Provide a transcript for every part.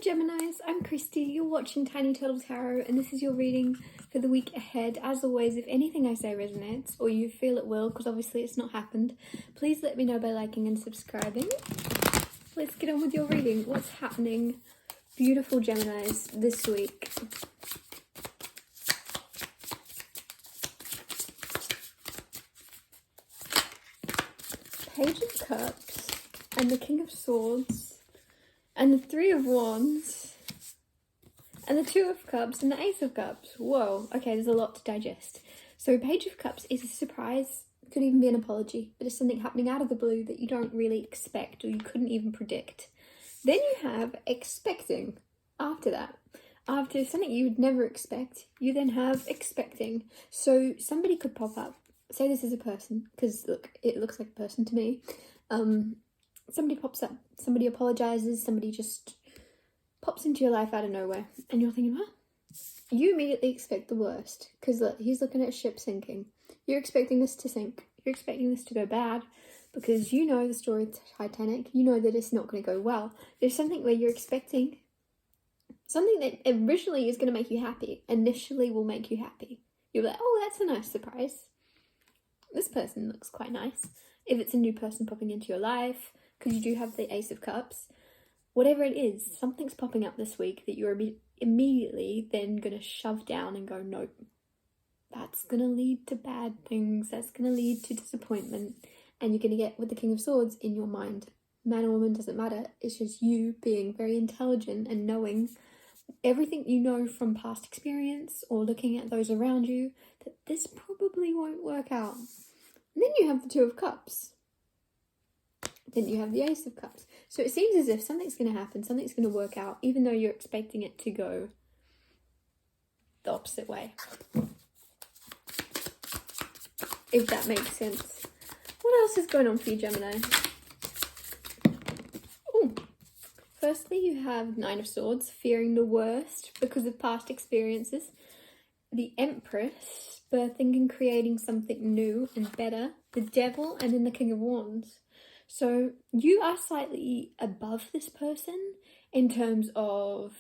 Geminis, I'm Christy, you're watching Tiny Turtle Tarot, and this is your reading for the week ahead. As always, if anything I say resonates, or you feel it will, because obviously it's not happened, please let me know by liking and subscribing. Let's get on with your reading. What's happening, beautiful Geminis, this week? Page of Cups, and the King of Swords, and the Three of Wands, and the Two of Cups, and the Ace of Cups. Whoa, okay, there's a lot to digest. So Page of Cups is a surprise, could even be an apology, but it's something happening out of the blue that you don't really expect or you couldn't even predict. Then you have expecting after that. After something you would never expect, you then have expecting. So somebody could pop up, say this is a person, because look, it looks like a person to me. Somebody pops up, somebody apologizes, somebody just pops into your life out of nowhere, and you're thinking, well, you immediately expect the worst, because look, he's looking at a ship sinking. You're expecting this to sink. You're expecting this to go bad, because you know the story of Titanic. You know that it's not going to go well. There's something where you're expecting something that originally is going to make you happy, initially will make you happy. You're like, oh, that's a nice surprise. This person looks quite nice. If it's a new person popping into your life, because you do have the Ace of Cups, whatever it is, something's popping up this week that you're immediately then going to shove down and go, nope, that's going to lead to bad things, that's going to lead to disappointment, and you're going to get with the King of Swords in your mind. Man or woman, doesn't matter, it's just you being very intelligent and knowing everything you know from past experience or looking at those around you, that this probably won't work out. And then you have the Two of Cups. Then you have the Ace of Cups. So it seems as if something's going to happen, something's going to work out, even though you're expecting it to go the opposite way. If that makes sense. What else is going on for you, Gemini? Ooh. Firstly, you have Nine of Swords, fearing the worst because of past experiences. The Empress, birthing and creating something new and better. The Devil, and then the King of Wands. So you are slightly above this person in terms of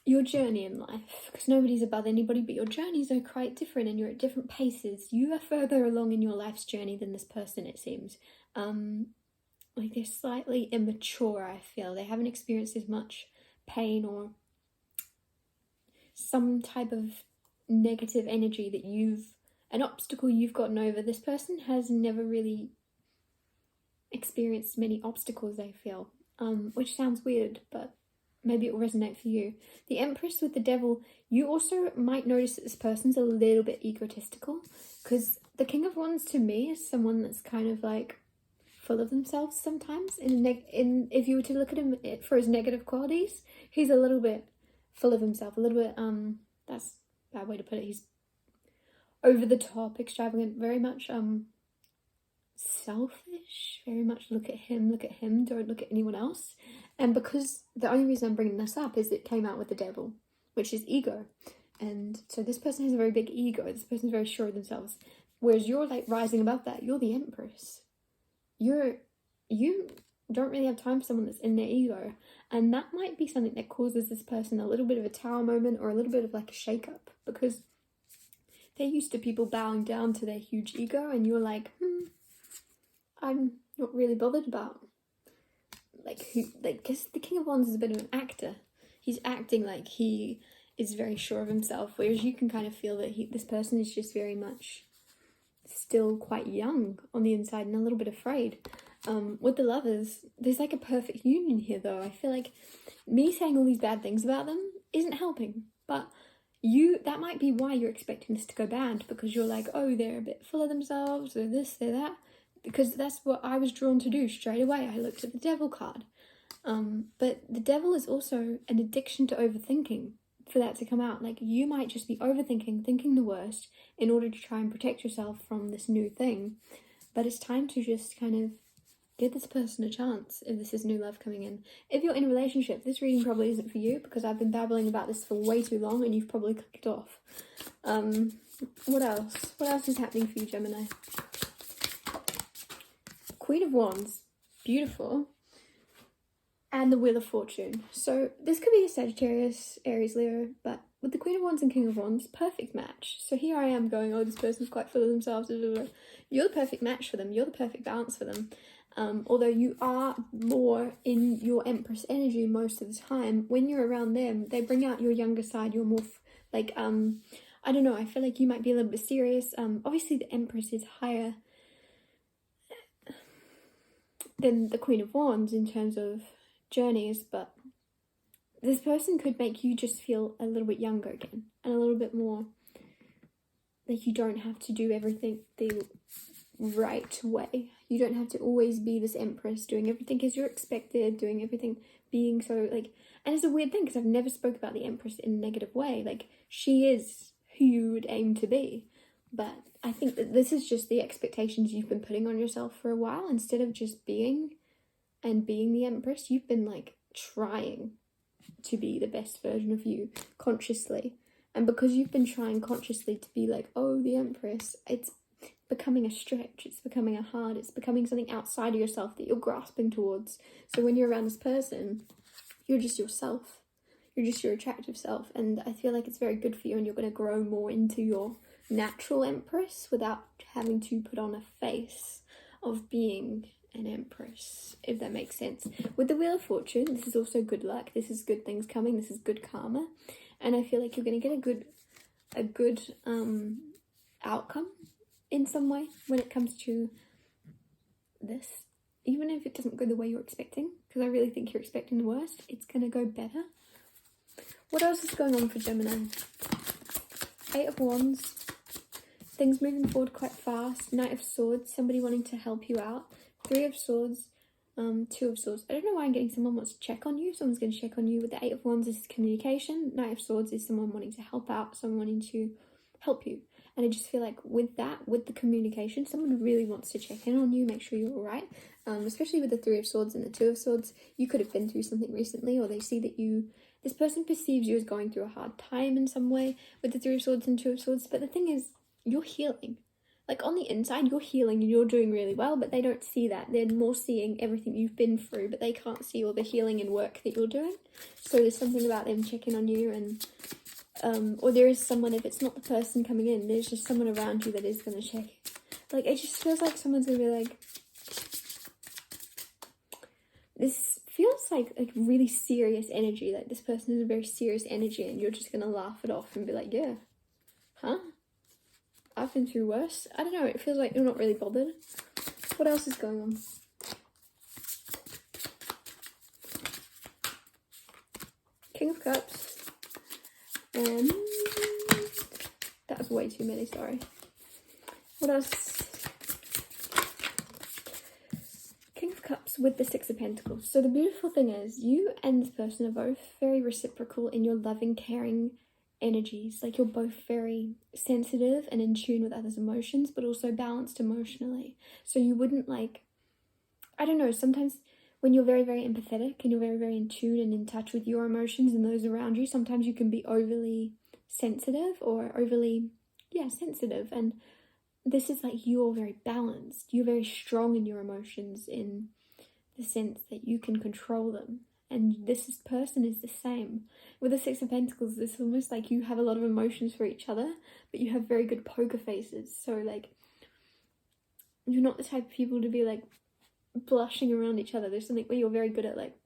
your journey in life, because nobody's above anybody, but your journeys are quite different and you're at different paces. You are further along in your life's journey than this person, it seems. Like they're slightly immature, I feel. They haven't experienced as much pain or some type of negative energy that an obstacle you've gotten over. This person has never really experienced many obstacles, I feel, which sounds weird, but maybe it will resonate for you. The Empress with the Devil, you also might notice that this person's a little bit egotistical, because the King of Wands to me is someone that's kind of like full of themselves sometimes. If you were to look at him for his negative qualities, he's a little bit full of himself, a little bit, that's a bad way to put it, he's over the top, extravagant, very much selfish, very much look at him, don't look at anyone else. And because the only reason I'm bringing this up is it came out with the Devil, which is ego. And so this person has a very big ego, this person's very sure of themselves, whereas you're like rising above that. You're the Empress. You don't really have time for someone that's in their ego, and that might be something that causes this person a little bit of a tower moment or a little bit of like a shake-up, because they're used to people bowing down to their huge ego, and you're like, I'm not really bothered about because the King of Wands is a bit of an actor. He's acting like he is very sure of himself, whereas you can kind of feel that this person is just very much still quite young on the inside and a little bit afraid. With the Lovers, there's like a perfect union here though. I feel like me saying all these bad things about them isn't helping, but that might be why you're expecting this to go bad, because you're like, oh, they're a bit full of themselves, they're this, they're that, because that's what I was drawn to do straight away. I looked at the Devil card. But the Devil is also an addiction to overthinking. For that to come out, like you might just be overthinking, thinking the worst in order to try and protect yourself from this new thing. But it's time to just kind of give this person a chance if this is new love coming in. If you're in a relationship, this reading probably isn't for you, because I've been babbling about this for way too long and you've probably clicked off. What else? What else is happening for you, Gemini? Queen of Wands, beautiful. and the Wheel of Fortune. So this could be a Sagittarius, Aries, Leo, but with the Queen of Wands and King of Wands, perfect match. So here I am going, oh, this person's quite full of themselves. Blah, blah, blah. You're the perfect match for them. You're the perfect balance for them. Although you are more in your Empress energy most of the time, when you're around them, they bring out your younger side. You're more like, I don't know, I feel like you might be a little bit serious. Obviously the Empress is higher than the Queen of Wands in terms of journeys, but this person could make you just feel a little bit younger again, and a little bit more like you don't have to do everything the right way. You don't have to always be this Empress doing everything as you're expected, doing everything, being so like, and it's a weird thing because I've never spoke about the Empress in a negative way. Like, she is who you would aim to be, but I think that this is just the expectations you've been putting on yourself for a while. Instead of just being the Empress, you've been like trying to be the best version of you consciously, and because you've been trying consciously to be like, oh, the Empress, it's becoming a stretch, it's becoming a hard, it's becoming something outside of yourself that you're grasping towards. So when you're around this person, you're just yourself, you're just your attractive self, and I feel like it's very good for you, and you're going to grow more into your natural Empress without having to put on a face of being an Empress, if that makes sense. With the Wheel of Fortune, this is also good luck, this is good things coming, this is good karma, and I feel like you're going to get a good outcome in some way when it comes to this, even if it doesn't go the way you're expecting, because I really think you're expecting the worst. It's going to go better. What else is going on for Gemini? 8 of Wands, things moving forward quite fast. Knight of Swords, somebody wanting to help you out. 3 of Swords, 2 of Swords. I don't know why I'm getting someone wants to check on you. Someone's going to check on you. With the 8 of Wands is communication. Knight of Swords is someone wanting to help out, someone wanting to help you. And I just feel like with that, with the communication, someone really wants to check in on you, make sure you're all right. Especially with the 3 of Swords and the 2 of Swords, you could have been through something recently, or they see that this person perceives you as going through a hard time in some way with the 3 of Swords and 2 of Swords. But the thing is, you're healing. Like, on the inside, you're healing and you're doing really well, but they don't see that. They're more seeing everything you've been through, but they can't see all the healing and work that you're doing. So there's something about them checking on you, and or there is someone, if it's not the person coming in, there's just someone around you that is going to check. Like, it just feels like someone's going to be like, this feels like really serious energy, like this person is a very serious energy, and you're just going to laugh it off and be like, yeah, huh? I've been through worse. I don't know, it feels like you're not really bothered. What else is going on? King of Cups. And that was way too many, sorry. What else? King of Cups with the 6 of Pentacles. So the beautiful thing is, you and this person are both very reciprocal in your loving, caring energies. Like, you're both very sensitive and in tune with others' emotions, but also balanced emotionally. So you wouldn't, like, I don't know, sometimes when you're very, very empathetic and you're very, very in tune and in touch with your emotions and those around you, sometimes you can be overly sensitive or overly, sensitive. And this is like, you're very balanced. You're very strong in your emotions in the sense that you can control them. And this person is the same. With the 6 of Pentacles, it's almost like you have a lot of emotions for each other, but you have very good poker faces. So, like, you're not the type of people to be, like, blushing around each other. There's something where you're very good at, like,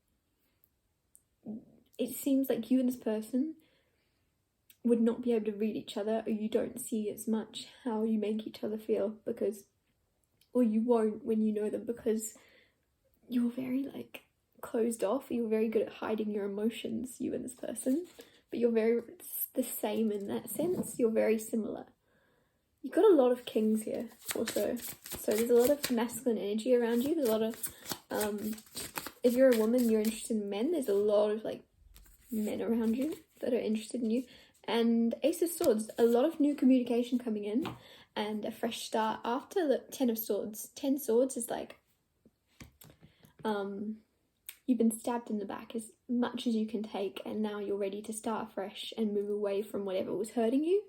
it seems like you and this person would not be able to read each other, or you don't see as much how you make each other feel, because, or you won't when you know them, because you're very, like, closed off. You're very good at hiding your emotions, you and this person, but you're very the same in that sense. You're very similar. You've got a lot of kings here also, so there's a lot of masculine energy around you. There's a lot of if you're a woman, you're interested in men, there's a lot of, like, men around you that are interested in you. And Ace of Swords, a lot of new communication coming in and a fresh start after the 10 of Swords. 10 Swords is like, you've been stabbed in the back as much as you can take, and now you're ready to start fresh and move away from whatever was hurting you,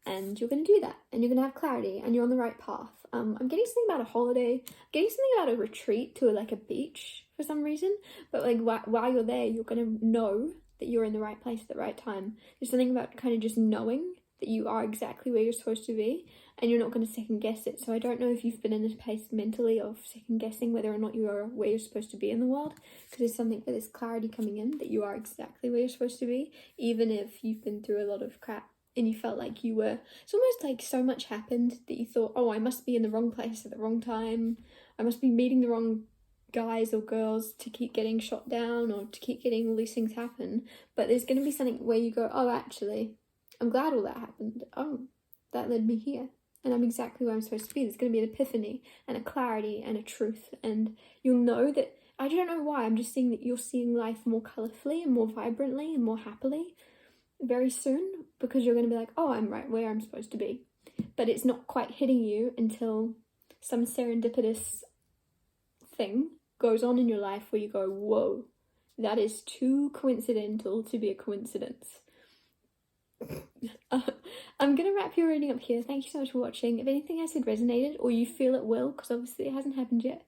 and you're going to do that, and you're going to have clarity, and you're on the right path. I'm getting something about a holiday, I'm getting something about a retreat to, like, a beach for some reason. But like while you're there, you're gonna know that you're in the right place at the right time. There's something about kind of just knowing that you are exactly where you're supposed to be, and you're not going to second guess it. So I don't know if you've been in this place mentally of second guessing whether or not you are where you're supposed to be in the world, because there's something for this clarity coming in that you are exactly where you're supposed to be, even if you've been through a lot of crap and you felt like you were. It's almost like so much happened that you thought, oh, I must be in the wrong place at the wrong time, I must be meeting the wrong guys or girls to keep getting shot down or to keep getting all these things happen. But there's going to be something where you go, oh, actually, I'm glad all that happened. Oh, that led me here. And I'm exactly where I'm supposed to be. There's going to be an epiphany and a clarity and a truth. And you'll know that, I don't know why, I'm just seeing that you're seeing life more colourfully and more vibrantly and more happily very soon, because you're going to be like, oh, I'm right where I'm supposed to be. But it's not quite hitting you until some serendipitous thing goes on in your life where you go, whoa, that is too coincidental to be a coincidence. I'm gonna wrap your reading up here. Thank you so much for watching. If anything I said resonated, or you feel it will, because obviously it hasn't happened yet,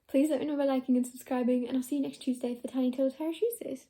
please let me know by liking and subscribing, and I'll see you next Tuesday for Tiny Tales Tarot Tuesdays.